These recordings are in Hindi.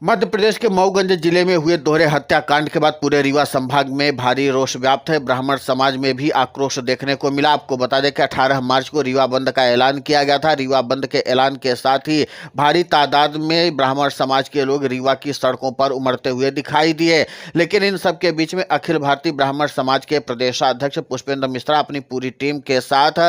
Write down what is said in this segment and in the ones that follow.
मध्य प्रदेश के मऊगंज जिले में हुए दोहरे हत्याकांड के बाद पूरे रीवा संभाग में भारी रोष व्याप्त है। ब्राह्मण समाज में भी आक्रोश देखने को मिला। आपको बता दें कि 18 मार्च को रीवा बंद का ऐलान किया गया था। रीवा बंद के ऐलान के साथ ही भारी तादाद में ब्राह्मण समाज के लोग रीवा की सड़कों पर उमड़ते हुए दिखाई दिए। लेकिन इन सब के बीच में अखिल भारतीय ब्राह्मण समाज के प्रदेशाध्यक्ष पुष्पेंद्र मिश्रा अपनी पूरी टीम के साथ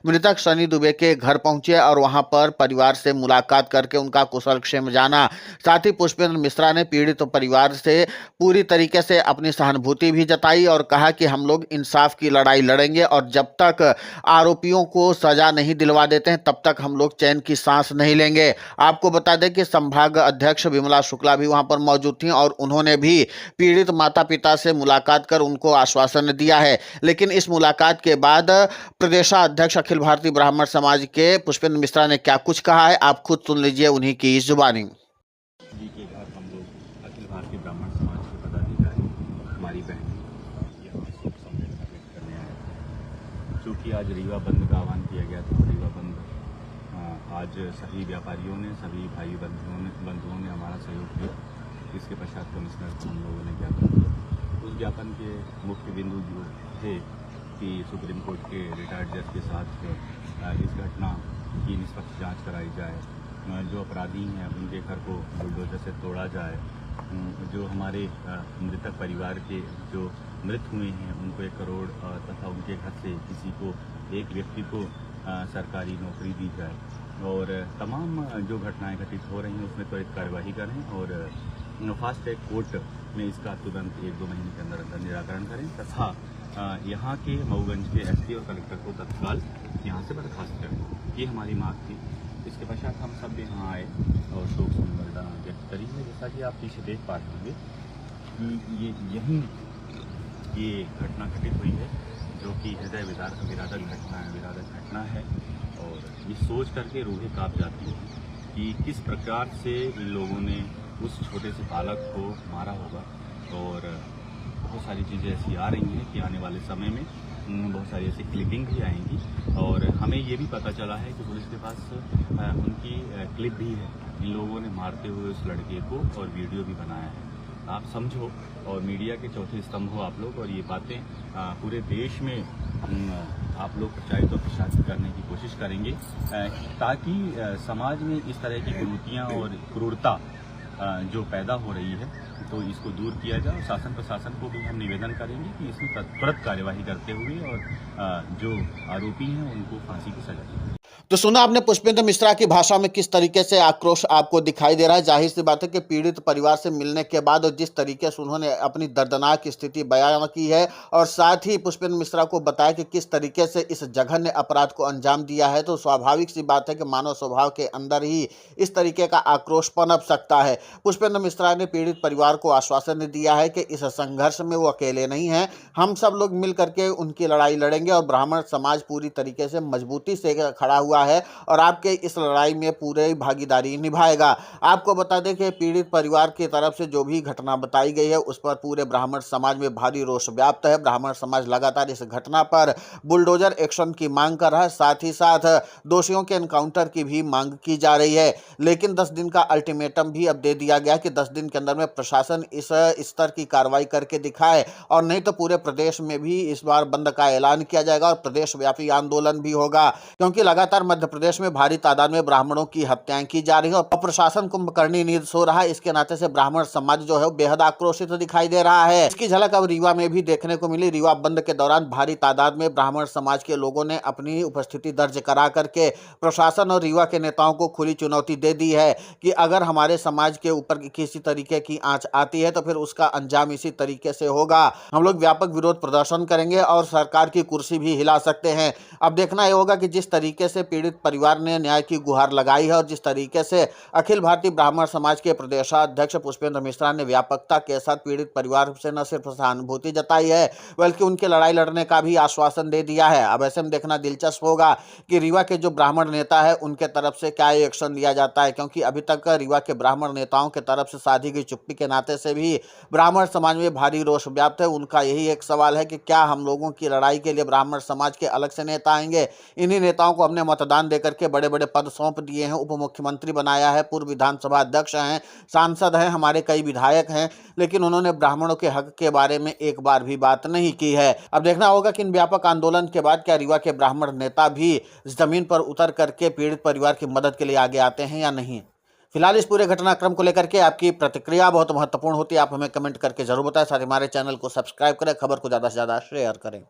मृतक सनी दुबे के घर पहुंचे और वहां पर परिवार से मुलाकात करके उनका कुशल क्षेम जाना। साथ ही पुष्पेंद्र मिश्रा ने पीड़ित परिवार से पूरी तरीके से अपनी सहानुभूति भी जताई और कहा कि हम लोग इंसाफ की लड़ाई लड़ेंगे और जब तक आरोपियों को सजा नहीं दिलवा देते हैं तब तक हम लोग चैन की सांस नहीं लेंगे। आपको बता दें कि संभाग अध्यक्ष विमला शुक्ला भी वहां पर मौजूद थी और उन्होंने भी पीड़ित माता पिता से मुलाकात कर उनको आश्वासन दिया है। लेकिन इस मुलाकात के बाद प्रदेशाध्यक्ष अखिल भारतीय ब्राह्मण समाज के पुष्पेंद्र मिश्रा ने क्या कुछ कहा है, आप खुद सुन लीजिए उन्हीं की जुबानी। जी के घर हम लोग अखिल भारतीय ब्राह्मण समाज के पदाधिकारी हमारी बहन यहाँ शोक संवेदना व्यक्त करने आए थे। चूँकि आज रीवा बंद का आह्वान किया गया था। रीवा बंद आज सभी व्यापारियों ने, सभी भाई बंधुओं ने हमारा सहयोग किया। इसके पश्चात कमिश्नर को हम लोगों ने ज्ञापन दिया। उस ज्ञापन के मुख्य बिंदु जो थे कि सुप्रीम कोर्ट के रिटायर्ड जज के साथ इस घटना की निष्पक्ष जाँच कराई जाए, जो अपराधी हैं उनके घर को बुलडोजर से तोड़ा जाए, जो हमारे मृतक परिवार के जो मृत हुए हैं उनको 1 करोड़ तथा उनके घर से किसी को, एक व्यक्ति को सरकारी नौकरी दी जाए और तमाम जो घटनाएं घटित हो रही हैं उसमें त्वरित कार्यवाही करें और फास्ट ट्रैक कोर्ट में इसका तुरंत 1-2 महीने के अंदर अंदर निराकरण करें तथा यहाँ के मऊगंज के एसपी और कलेक्टर को तत्काल यहाँ से बर्खास्त करें। ये हमारी मांग थी। इसके पश्चात हम सब यहाँ आए और शोक संवेदना व्यक्त करी है। जैसा कि आप पीछे देख पा रहे होंगे कि ये घटना घटित हुई है जो कि हृदय विदारक घटना है और ये सोच करके रूहें कांप जाती है कि किस प्रकार से इन लोगों ने उस छोटे से बालक को मारा होगा। और बहुत सारी चीज़ें ऐसी आ रही हैं कि आने वाले समय में बहुत सारी ऐसी क्लिपिंग भी आएंगी और हमें ये भी पता चला है कि पुलिस के पास उनकी क्लिप भी है। इन लोगों ने मारते हुए उस लड़के को और वीडियो भी बनाया है। आप समझो और मीडिया के चौथे स्तंभ हो आप लोग और ये बातें पूरे देश में आप लोग प्रचारित और प्रसारित करने की कोशिश करेंगे ताकि समाज में इस तरह की कुरीतियाँ और क्रूरता जो पैदा हो रही है तो इसको दूर किया जाए। और शासन प्रशासन को भी हम निवेदन करेंगे कि इसमें त्वरित कार्यवाही करते हुए और जो आरोपी हैं उनको फांसी की सजा दी। तो सुना आपने पुष्पेंद्र मिश्रा की भाषा में किस तरीके से आक्रोश आपको दिखाई दे रहा है। जाहिर सी बात है कि पीड़ित परिवार से मिलने के बाद और जिस तरीके से उन्होंने अपनी दर्दनाक स्थिति बयान की है और साथ ही पुष्पेंद्र मिश्रा को बताया कि किस तरीके से इस जघन्य अपराध को अंजाम दिया है, तो स्वाभाविक सी बात है कि मानव स्वभाव के अंदर ही इस तरीके का आक्रोश पनप सकता है। पुष्पेंद्र मिश्रा ने पीड़ित परिवार को आश्वासन दिया है कि इस संघर्ष में वो अकेले नहीं हैं, हम सब लोग मिल करके उनकी लड़ाई लड़ेंगे और ब्राह्मण समाज पूरी तरीके से मजबूती से खड़ा हुआ है और आपके इस लड़ाई में पूरी भागीदारी निभाएगा। आपको बता दें कि पीड़ित परिवार की तरफ से जो भी घटना बताई गई है उस पर पूरे ब्राह्मण समाज में भारी रोष व्याप्त है। ब्राह्मण समाज लगातार इस घटना पर बुलडोजर एक्शन की मांग कर रहा है, साथ ही साथ दोषियों के एनकाउंटर की भी मांग की जा रही है। लेकिन 10 दिन का अल्टीमेटम भी अब दे दिया गया कि 10 दिन के अंदर में प्रशासन इस स्तर की कार्रवाई करके दिखाए और नहीं तो पूरे प्रदेश में भी इस बार बंद का ऐलान किया जाएगा और प्रदेश व्यापी आंदोलन भी होगा, क्योंकि लगातार मध्य प्रदेश में भारी तादाद में ब्राह्मणों की हत्याएं की जा रही है और प्रशासन कुंभकर्णी नींद सो रहा है। इसके नाते से ब्राह्मण समाज जो है बेहद आक्रोशित दिखाई दे रहा है। इसकी झलक अब रीवा में भी देखने को मिली। रीवा बंद के दौरान भारी तादाद में ब्राह्मण समाज के लोगों ने अपनी उपस्थिति दर्ज करा करके प्रशासन और रीवा के नेताओं को खुली चुनौती दे दी है कि अगर हमारे समाज के ऊपर किसी तरीके की आंच आती है तो फिर उसका अंजाम इसी तरीके से होगा। हम लोग व्यापक विरोध प्रदर्शन करेंगे और सरकार की कुर्सी भी हिला सकते हैं। अब देखना यह होगा कि जिस तरीके से पीड़ित परिवार ने न्याय की गुहार लगाई है और जिस तरीके से अखिल भारतीय ब्राह्मण समाज के प्रदेशाध्यक्ष पुष्पेंद्र मिश्रा ने व्यापकता के साथ पीड़ित परिवार से न सिर्फ सहानुभूति जताई है बल्कि उनकी लड़ाई लड़ने का भी आश्वासन दे दिया है। अब ऐसे में देखना दिलचस्प होगा कि रीवा के जो ब्राह्मण नेता है उनके तरफ से क्या एक्शन लिया जाता है, क्योंकि अभी तक रीवा के ब्राह्मण नेताओं के तरफ से साधी गई चुप्पी के नाते से भी ब्राह्मण समाज में भारी रोष व्याप्त है। उनका यही एक सवाल है कि क्या हम लोगों की लड़ाई के लिए ब्राह्मण समाज के अलग से नेता आएंगे, इन्हीं नेताओं को हमने मत मतदान देकर के बड़े बड़े पद सौंप दिए हैं, उप मुख्यमंत्री बनाया है, पूर्व विधानसभा अध्यक्ष हैं, सांसद हैं, हमारे कई विधायक हैं, लेकिन उन्होंने ब्राह्मणों के हक के बारे में एक बार भी बात नहीं की है। अब देखना होगा कि इन व्यापक आंदोलन के बाद क्या रीवा के ब्राह्मण नेता भी जमीन पर उतर करके पीड़ित परिवार की मदद के लिए आगे आते हैं या नहीं। फिलहाल इस पूरे घटनाक्रम को लेकर के आपकी प्रतिक्रिया बहुत महत्वपूर्ण होती है, आप हमें कमेंट करके जरूर बताएं। साथ ही हमारे चैनल को सब्सक्राइब करें, खबर को ज़्यादा से ज़्यादा शेयर करें।